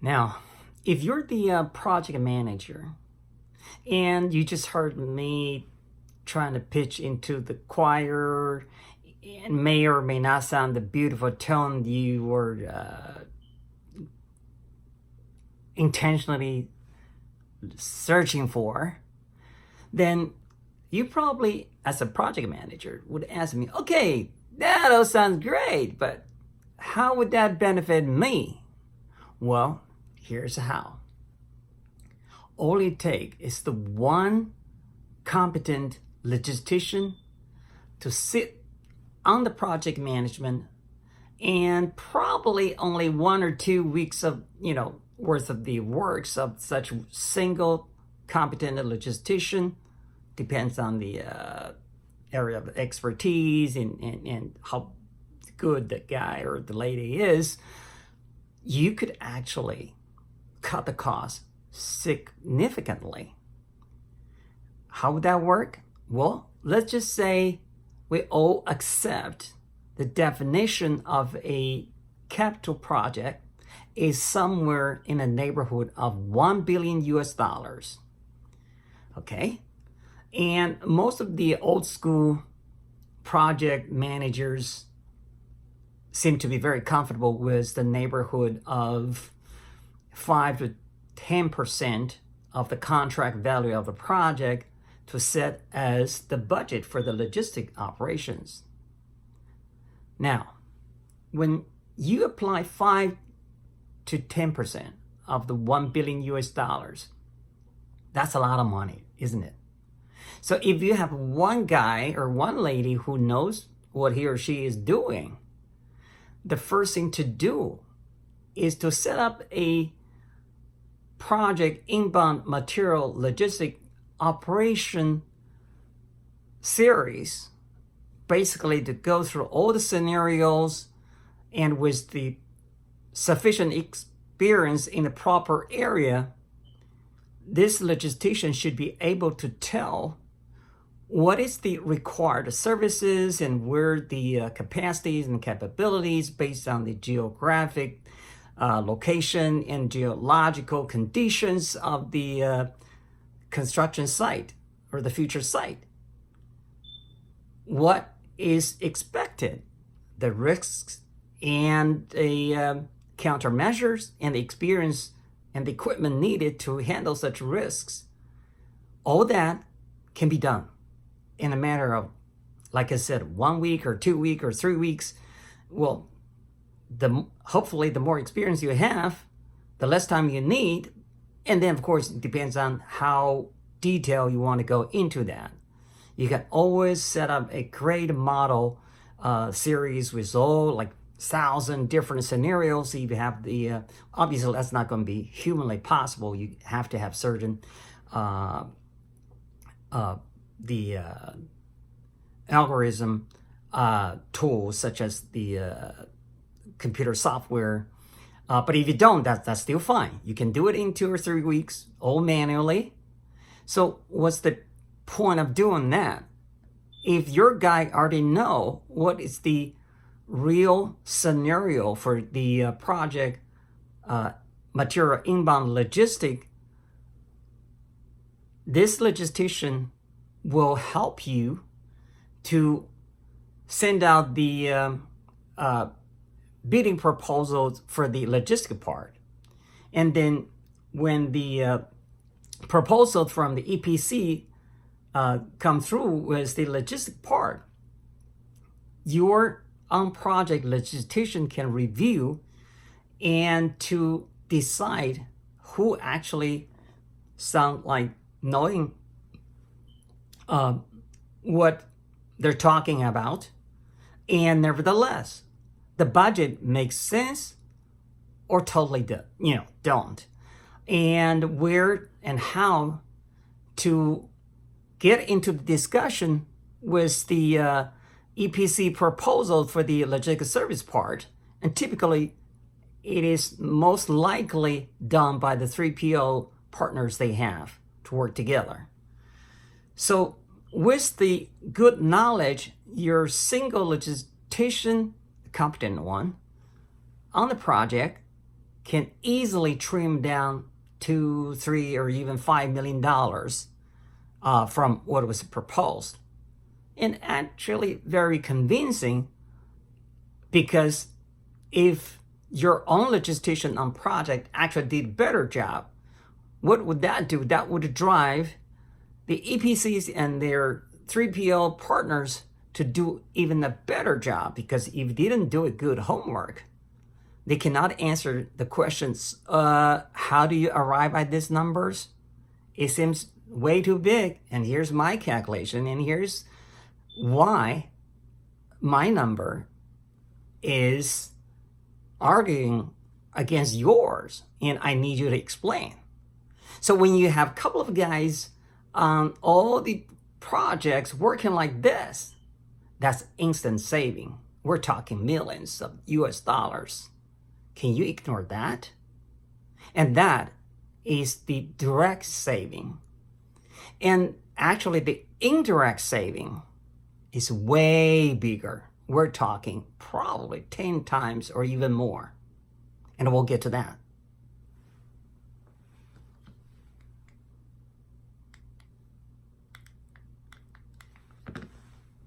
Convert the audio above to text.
Now, if you're the project manager and you just heard me trying to pitch into the choir and may or may not sound the beautiful tone you were intentionally searching for, then you probably, as a project manager, would ask me, okay, that all sounds great, but how would that benefit me? Well, here's how. All it takes is the one competent logistician to sit on the project management and probably only 1 or 2 weeks of, worth of the works of such single competent logistician, depends on the area of expertise and how good the guy or the lady is. You could actually cut the cost significantly. How would that work? Well, let's just say we all accept the definition of a capital project is somewhere in the neighborhood of 1 billion US dollars. Okay? And most of the old school project managers seem to be very comfortable with the neighborhood of 5 to 10% of the contract value of the project to set as the budget for the logistic operations. Now, when you apply 5 to 10% of the 1 billion US dollars, that's a lot of money, isn't it? So if you have one guy or one lady who knows what he or she is doing, the first thing to do is to set up a project inbound material logistic operation series, basically to go through all the scenarios, and with the sufficient experience in the proper area, this logistician should be able to tell what is the required services and where the capacities and capabilities based on the geographic location and geological conditions of the construction site or the future site. What is expected, the risks and the countermeasures and the experience and the equipment needed to handle such risks. All that can be done in a matter of, like I said, 1 week or 2 weeks or 3 weeks. Well, hopefully the more experience you have, the less time you need. And then, of course, it depends on how detailed you want to go into that. You can always set up a great model series with all like 1,000 different scenarios. If you have the, obviously that's not going to be humanly possible. You have to have certain algorithm tools such as the computer software. But if you don't, that's still fine. You can do it in 2 or 3 weeks, all manually. So what's the point of doing that? If your guy already know what is the real scenario for the project material inbound logistic, this logistician will help you to send out the bidding proposals for the logistic part. And then when the proposal from the EPC come through with the logistic part, your on-project logistician can review and to decide who actually sound like knowing what they're talking about, and nevertheless the budget makes sense or totally don't, and where and how to get into the discussion with the EPC proposal for the logistic service part. And typically it is most likely done by the 3PO partners they have to work together. So with the good knowledge, your single logistician, the competent one, on the project can easily trim down $2, $3, or even $5 million from what was proposed. And actually very convincing, because if your own logistician on project actually did a better job, what would that do? That would drive the EPCs and their 3PL partners to do even a better job, because if they didn't do a good homework, they cannot answer the questions, how do you arrive at these numbers? It seems way too big, and here's my calculation, and here's why my number is arguing against yours, and I need you to explain. So when you have a couple of guys on all the projects working like this, that's instant saving. We're talking millions of US dollars. Can you ignore that? And that is the direct saving. And actually the indirect saving is way bigger. We're talking probably 10 times or even more. And we'll get to that.